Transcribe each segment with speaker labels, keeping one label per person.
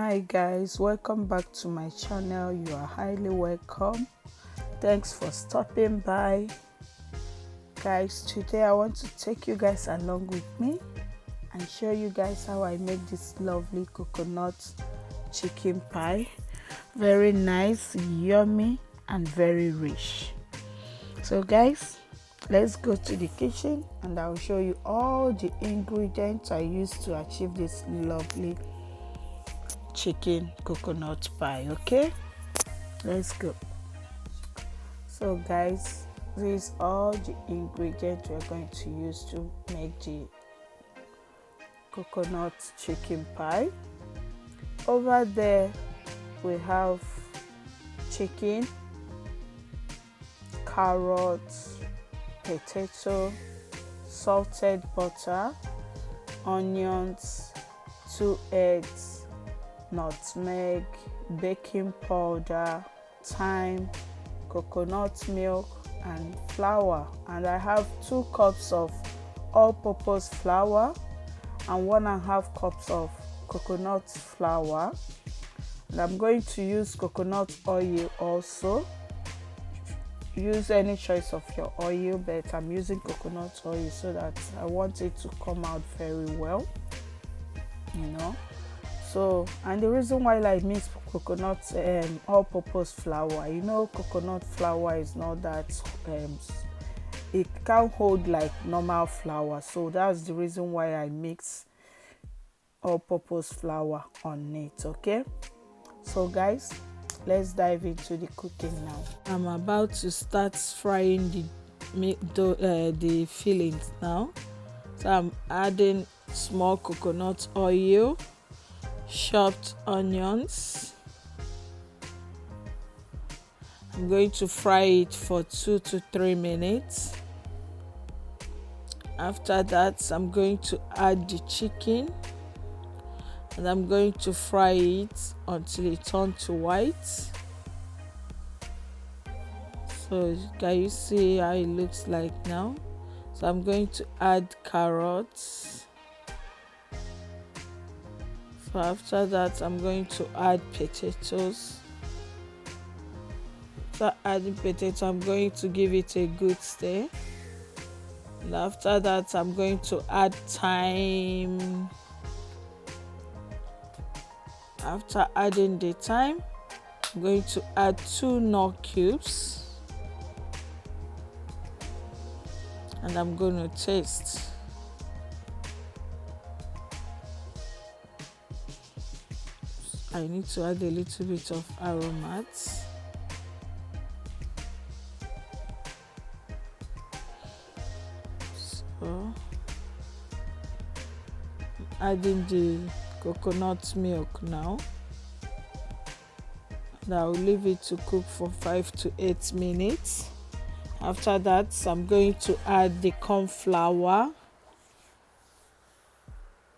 Speaker 1: Hi guys, welcome back to my channel. You are highly welcome. Thanks for stopping by. Guys, today I want to take you guys along with me and show you guys how I make this lovely coconut chicken pie. Very nice, yummy and very rich. So guys, let's go to the kitchen and I'll show you all the ingredients I used to achieve this lovely chicken coconut pie. Okay, let's go. So guys, these are all the ingredients we're going to use to make the coconut chicken pie. Over there we have chicken, carrots, potato, salted butter, onions, 2 eggs, nutmeg, baking powder, thyme, coconut milk and flour. And I have 2 cups of all-purpose flour and 1.5 cups of coconut flour. And I'm going to use coconut oil also. Use any choice of your oil, but I'm using coconut oil so that I want it to come out very well, So, and the reason why I mix coconut all-purpose flour, coconut flour is not that it can't hold like normal flour, so that's the reason why I mix all-purpose flour on it. Okay, so guys, let's dive into the cooking now. I'm about to start frying the fillings now. So I'm adding small coconut oil, chopped onions. I'm going to fry it for 2 to 3 minutes. After that, I'm going to add the chicken and I'm going to fry it until it turns to white. So can you see how it looks like now? So I'm going to add carrots. So after that, I'm going to add potatoes. So adding potato, I'm going to give it a good stir. And after that, I'm going to add thyme. After adding the thyme, I'm going to add 2 nut cubes. And I'm going to taste. I need to add a little bit of aromats. So, adding the coconut milk now. And I'll leave it to cook for 5 to 8 minutes. After that, I'm going to add the cornflower.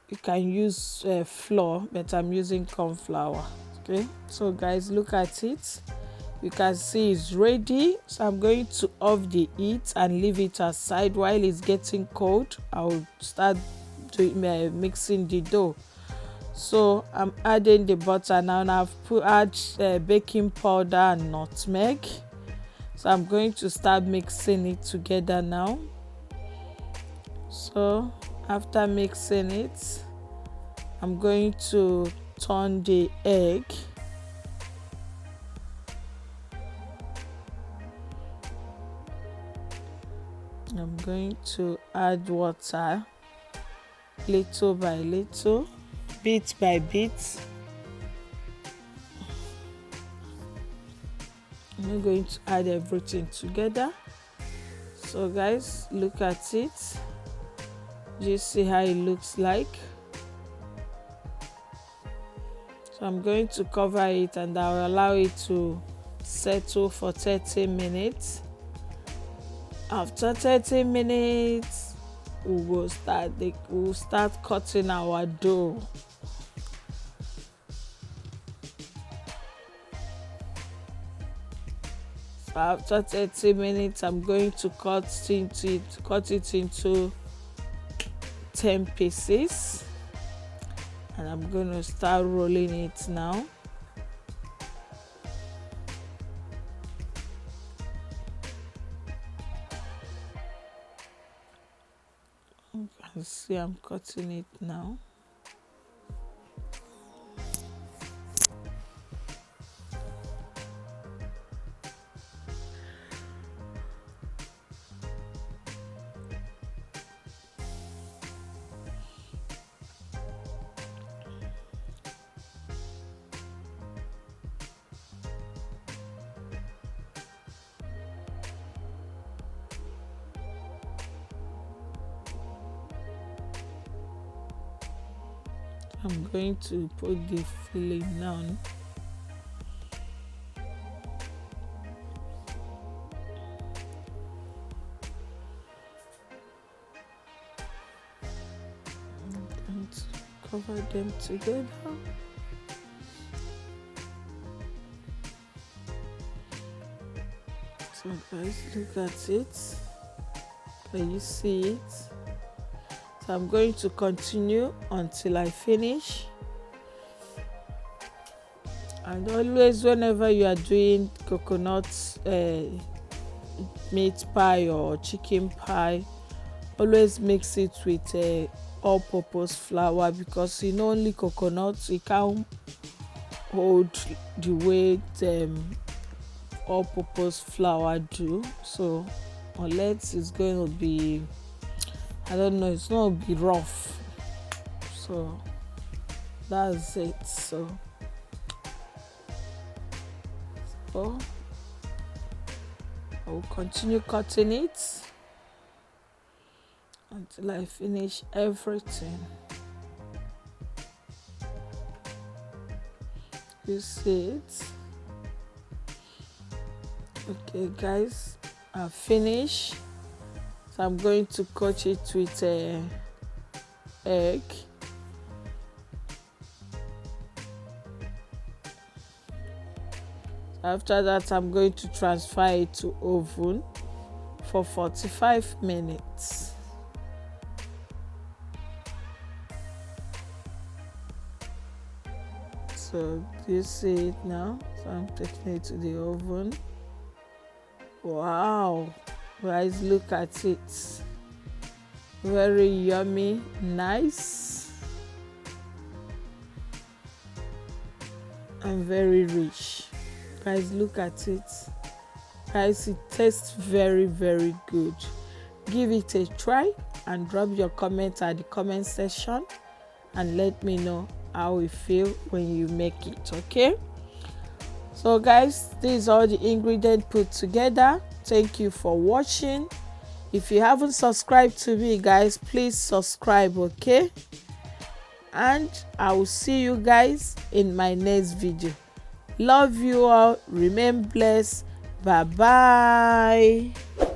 Speaker 1: You can use flour, but I'm using cornflower. Okay, so guys, look at it. You can see it's ready. So I'm going to off the heat and leave it aside. While it's getting cold, I'll start mixing the dough. So I'm adding the butter now, and I've add baking powder and nutmeg. So I'm going to start mixing it together now. So after mixing it, I'm going to turn the egg. I'm going to add water little by little, bit by bit. I'm going to add everything together. So guys, look at it. You see how it looks like. So I'm going to cover it and I'll allow it to settle for 30 minutes. After 30 minutes, we'll start cutting our dough. So after 30 minutes, I'm going to cut it into 10 pieces. and I'm going to start rolling it now. You can see I'm cutting it now. I'm going to put the filling now. I'm going to cover them together. So guys, look at it. Can you see it? So I'm going to continue until I finish. And always, whenever you are doing coconut meat pie or chicken pie, always mix it with all-purpose flour, because only coconut, it can't hold the weight all-purpose flour do. So unless it's going to be, I don't know, it's not going to be rough. So that's it. So I will continue cutting it until I finish everything. You see it? Okay guys, I've finished. So I'm going to cut it with egg. After that, I'm going to transfer it to oven for 45 minutes. So do you see it now? So I'm taking it to the oven. Wow, guys, look at it. Very yummy, nice, and very rich. Guys, look at it. Guys, it tastes very, very good. Give it a try and drop your comment at the comment section and let me know how you feel when you make it. Okay, so guys, this is all the ingredients put together. Thank you for watching. If you haven't subscribed to me, guys, please subscribe. Okay, and I will see you guys in my next video. Love you all. Remain blessed. Bye bye.